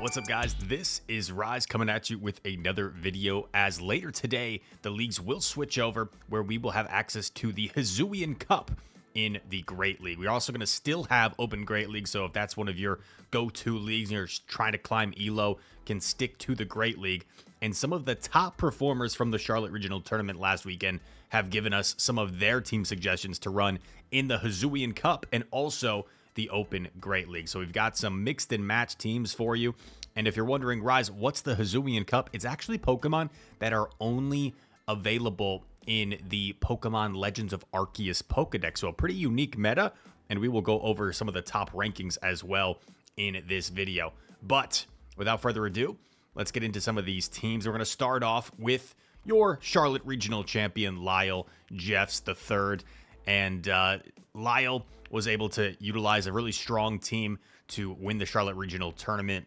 What's up, guys? This is Rise coming at you with another video, as later today the leagues will switch over where we will have access to the Hisui Cup in the Great League. We're also going to still have Open Great League, so if that's one of your go-to leagues and you're just trying to climb elo, can stick to the Great League. And some of the top performers from the Charlotte Regional Tournament last weekend have given us some of their team suggestions to run in the Hisui Cup and also the Open Great League. So we've got some mixed and matched teams for you. And if you're wondering, Rise, what's the Hisui Cup? It's actually Pokemon that are only available in the Pokemon Legends of Arceus Pokedex. So a pretty unique meta, and we will go over some of the top rankings as well in this video. But without further ado, let's get into some of these teams. We're going to start off with your Charlotte Regional Champion, Lyle Jeffs III. And Lyle was able to utilize a really strong team to win the Charlotte Regional Tournament.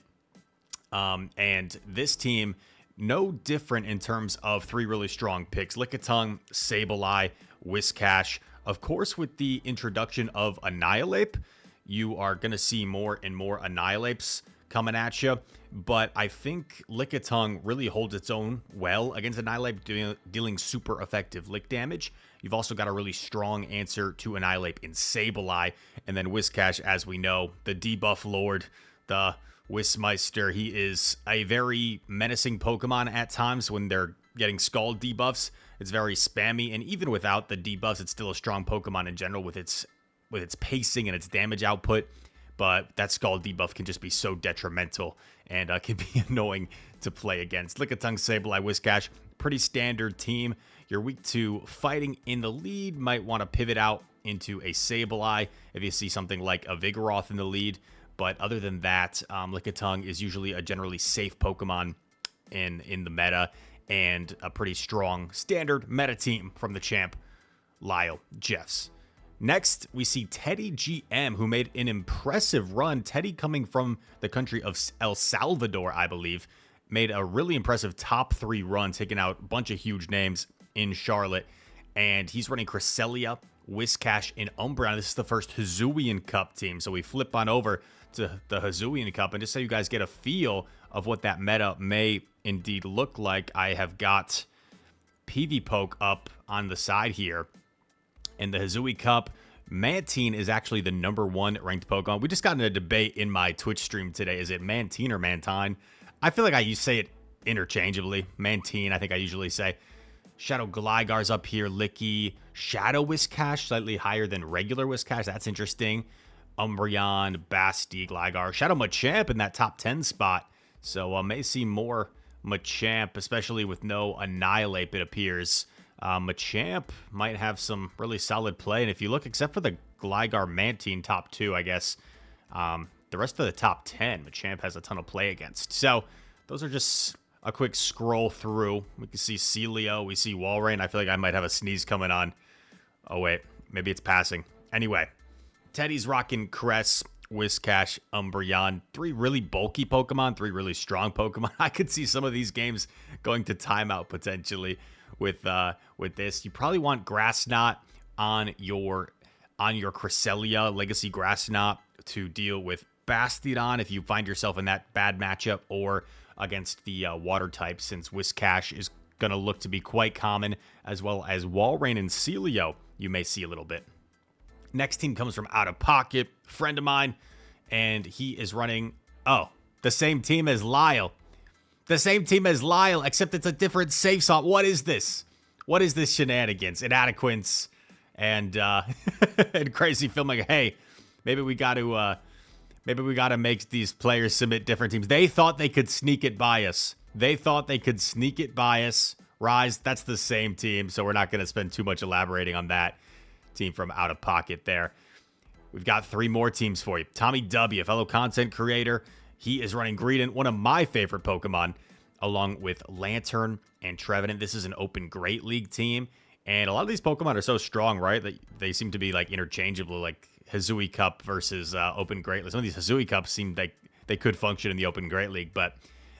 And this team, no different in terms of three really strong picks: Lickitung, Sableye, Whiscash. Of course, with the introduction of Annihilape, you are going to see more and more Annihilapes coming at you. But I think Lickitung really holds its own well against Annihilape, dealing super effective lick damage. You've also got a really strong answer to Annihilape in Sableye. And then Whiscash, as we know, the debuff lord, the Wismeister. He is a very menacing Pokemon at times when they're getting Scald debuffs. It's very spammy, and even without the debuffs, it's still a strong Pokemon in general with its pacing and its damage output. But that Scald debuff can just be so detrimental and can be annoying to play against. Lickitung, Sableye, Whiscash, pretty standard team. You're weak to fighting in the lead, might want to pivot out into a Sableye if you see something like a Vigoroth in the lead. But other than that, Lickitung is usually a generally safe Pokemon in the meta, and a pretty strong standard meta team from the champ, Lyle Jeffs. Next, we see Teddy GM, who made an impressive run. Teddy, coming from the country of El Salvador, I believe, made a really impressive top 3 run, taking out a bunch of huge names in Charlotte. And he's running Cresselia, Whiscash, and Umbreon. This is the first Hisui Cup team. So we flip on over to the Hisui Cup, and just so you guys get a feel of what that meta may indeed look like, I have got PvPoke up on the side here. In the Hisui Cup, Mantine is actually the #1 ranked Pokemon. We just got in a debate in my Twitch stream today. Is it Mantine or Mantine? I feel like I say it interchangeably. Mantine, I think I usually say. Shadow Gligar's up here. Licky. Shadow Whiscash, slightly higher than regular Whiscash. That's interesting. Umbreon, Basti, Gligar. Shadow Machamp in that top 10 spot. So may see more Machamp, especially with no Annihilape, it appears. Machamp might have some really solid play. And if you look, except for the Gligar Mantine top 2, I guess, the rest of the top 10, Machamp has a ton of play against. So those are just a quick scroll through. We can see Celio, we see Walrein. I feel like I might have a sneeze coming on. Oh, wait, maybe it's passing. Anyway, Teddy's rocking Cress, Whiscash, Umbreon. 3 really bulky Pokemon, 3 really strong Pokemon. I could see some of these games going to timeout potentially with this. You probably want Grass Knot on your Cresselia, Legacy Grass Knot, to deal with Bastiodon if you find yourself in that bad matchup, or against the water type, since Whiscash is going to look to be quite common, as well as Walrein and Celio you may see a little bit. Next team comes from Out of Pocket, friend of mine, and he is running, the same team as Lyle. The same team as Lyle, except it's a different safe slot. What is this? What is this shenanigans? Inadequates and and crazy filming. Hey, maybe we got to make these players submit different teams. They thought they could sneak it by us. Rise, that's the same team, so we're not going to spend too much elaborating on that team from Out of Pocket there. We've got 3 more teams for you. Tommy W, a fellow content creator. He is running Greedent, one of my favorite Pokemon, along with Lantern and Trevenant. This is an Open Great League team, and a lot of these Pokemon are so strong, right, that they seem to be like interchangeable, like Hisui Cup versus Open Great League. Some of these Hisui Cups seem like they could function in the Open Great League, but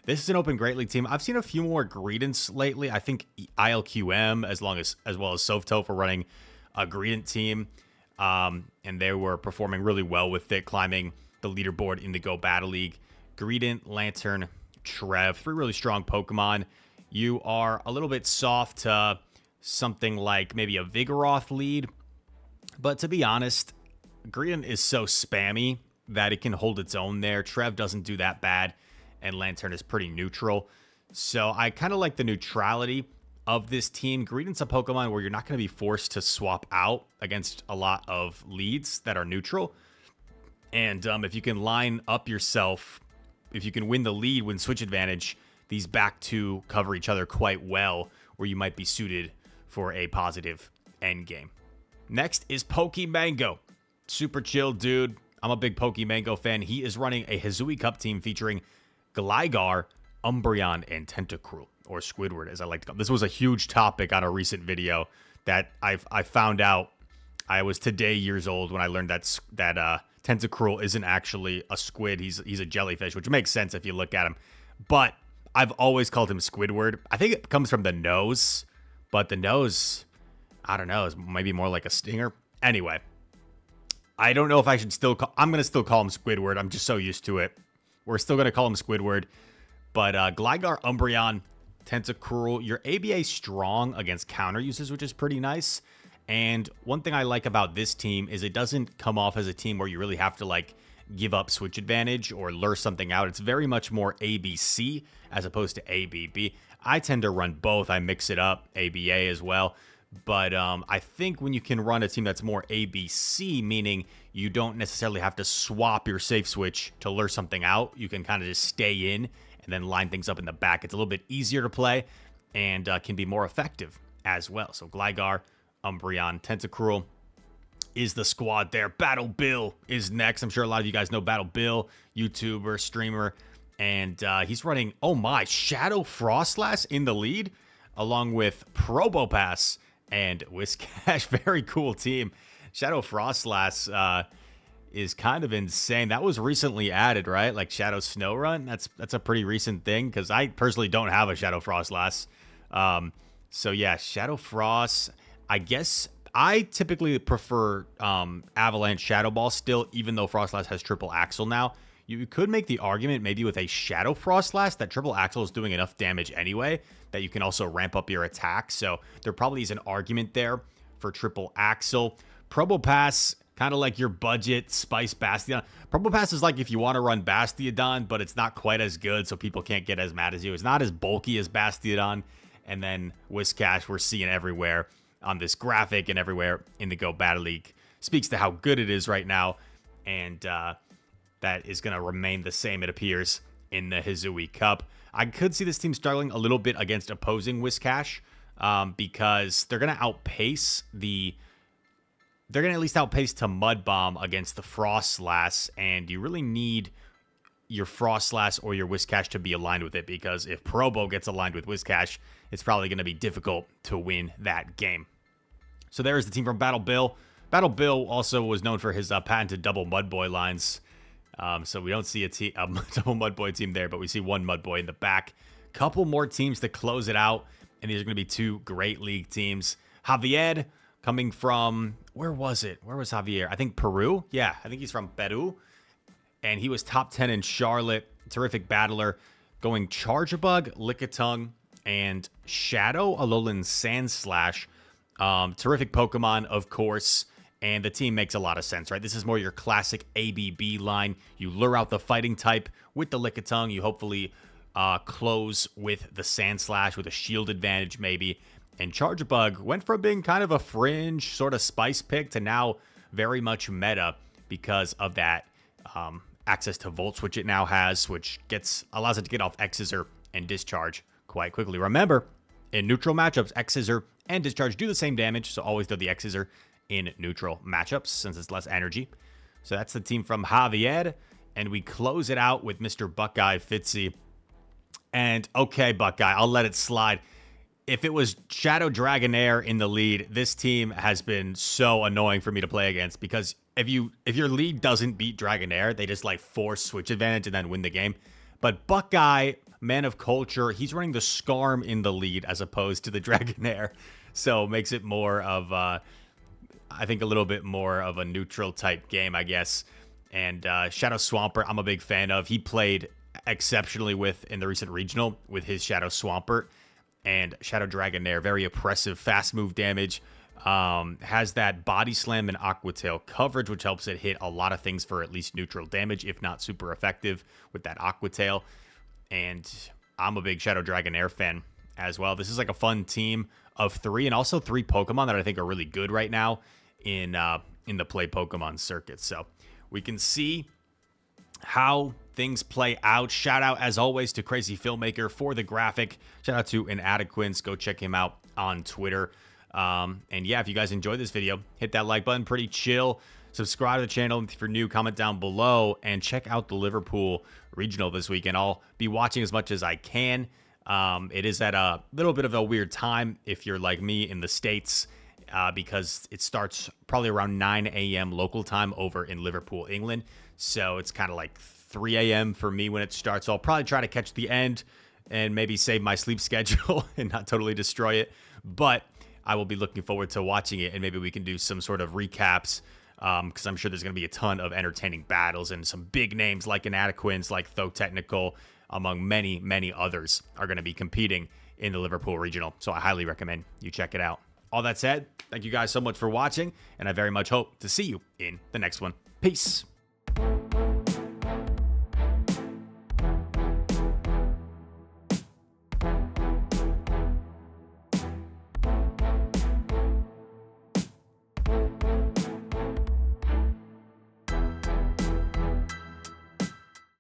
this is an Open Great League team. I've seen a few more Greedents lately. I think ILQM, as well as Softo, for running a Greedent team, and they were performing really well with it, climbing the leaderboard in the Go Battle League Greedent, Lantern, Trev. 3 really strong Pokemon. You are a little bit soft to something like maybe a Vigoroth lead. But to be honest, Greedent is so spammy that it can hold its own there. Trev doesn't do that bad, and Lantern is pretty neutral. So I kind of like the neutrality of this team. Greedent's a Pokemon where you're not going to be forced to swap out against a lot of leads that are neutral. And if you can line up yourself, if you can win the lead, win switch advantage, these back two cover each other quite well, where you might be suited for a positive end game. Next is Pokemango. Super chill dude. I'm a big Pokemango fan. He is running a Hisui Cup team featuring Gligar, Umbreon, and Tentacruel, or Squidward, as I like to call it. This was a huge topic on a recent video that I found out. I was today years old when I learned that Tentacruel isn't actually a squid. He's a jellyfish, which makes sense if you look at him. But I've always called him Squidward. I think it comes from the nose, but the nose, I don't know, is maybe more like a stinger. Anyway, I don't know if I should still call... I'm going to still call him Squidward. I'm just so used to it. We're still going to call him Squidward. But Gligar, Umbreon, Tentacruel, your ABA strong against counter uses, which is pretty nice. And one thing I like about this team is it doesn't come off as a team where you really have to, like, give up switch advantage or lure something out. It's very much more ABC as opposed to ABB. I tend to run both. I mix it up, ABA as well. But I think when you can run a team that's more ABC, meaning you don't necessarily have to swap your safe switch to lure something out, you can kind of just stay in and then line things up in the back. It's a little bit easier to play and can be more effective as well. So Gligar, Umbreon, Tentacruel is the squad there. Battle Bill is next. I'm sure a lot of you guys know Battle Bill, YouTuber, streamer, and he's running, oh my, Shadow Frostlass in the lead, along with Probopass and Whiscash. Very cool team. Shadow Frostlass is kind of insane. That was recently added, right? Like Shadow Snowrun. That's a pretty recent thing because I personally don't have a Shadow Frostlass. So yeah, Shadow Frost. I guess I typically prefer Avalanche Shadow Ball still, even though Frostlass has Triple Axle now. You could make the argument maybe with a Shadow Frostlass that Triple Axle is doing enough damage anyway that you can also ramp up your attack. So there probably is an argument there for Triple Axle. Probopass, kind of like your budget Spice Bastiodon. Probopass is like if you want to run Bastiodon, but it's not quite as good, so people can't get as mad as you. It's not as bulky as Bastiodon. And then Whiscash, we're seeing everywhere on this graphic and everywhere in the Go Battle League. Speaks to how good it is right now. And that is going to remain the same, it appears, in the Hisui Cup. I could see this team struggling a little bit against opposing Whiscash because they're going to outpace the... They're going to at least outpace to Mud Bomb against the Frostlass, and you really need your Frostlass or your Whiscash to be aligned with it, because if Probo gets aligned with Whiscash, it's probably going to be difficult to win that game. So there is the team from Battle Bill. Battle Bill also was known for his patented double Mudboy lines. So we don't see a double Mudboy team there, but we see one Mudboy in the back. Couple more teams to close it out, and these are going to be two great league teams. Javier, coming from, where was it? Where was Javier? I think Peru. Yeah, I think he's from Peru. And he was top 10 in Charlotte. Terrific battler. Going Charjabug, Lickitung, and Shadow Alolan Sandslash. Terrific Pokemon, of course. And the team makes a lot of sense, right? This is more your classic ABB line. You lure out the fighting type with the Lickitung. You hopefully close with the Sandslash with a shield advantage maybe. And Charjabug went from being kind of a fringe sort of spice pick to now very much meta because of that access to Volt Switch it now has, which allows it to get off X-Scissor and Discharge quite quickly. Remember, in neutral matchups, X-Scissor and Discharge do the same damage, so always do the X-Scissor in neutral matchups since it's less energy. So that's the team from Javier, and we close it out with Mr. Buckeye Fitzy. And okay, Buckeye, I'll let it slide. If it was Shadow Dragonair in the lead, this team has been so annoying for me to play against, because if your lead doesn't beat Dragonair, they just like force switch advantage and then win the game. But Buckeye, man of culture, he's running the Skarm in the lead as opposed to the Dragonair, so makes it more of I think a little bit more of a neutral type game, I guess. And Shadow Swampert, I'm a big fan of. He played exceptionally with in the recent regional with his Shadow Swampert and Shadow Dragonair. Very oppressive, fast move damage. Has that Body Slam and Aqua Tail coverage, which helps it hit a lot of things for at least neutral damage, if not super effective with that Aqua Tail. And I'm a big Shadow Dragonair fan as well. This is like a fun team of 3, and also 3 Pokemon that I think are really good right now in the play Pokemon circuit. So we can see how things play out. Shout out, as always, to Crazy Filmmaker for the graphic. Shout out to Inadequence. Go check him out on Twitter. And yeah, if you guys enjoyed this video, hit that like button. Pretty chill. Subscribe to the channel if you're new. Comment down below. And check out the Liverpool Regional this weekend. I'll be watching as much as I can. It is at a little bit of a weird time if you're like me in the States, because it starts probably around 9 a.m. local time over in Liverpool, England. So it's kind of like 3 a.m. for me when it starts. So I'll probably try to catch the end and maybe save my sleep schedule and not totally destroy it. But I will be looking forward to watching it, and maybe we can do some sort of recaps, because I'm sure there's going to be a ton of entertaining battles, and some big names like Inadequence, like Tho Technical, among many, many others, are going to be competing in the Liverpool Regional. So I highly recommend you check it out. All that said, thank you guys so much for watching, and I very much hope to see you in the next one. Peace.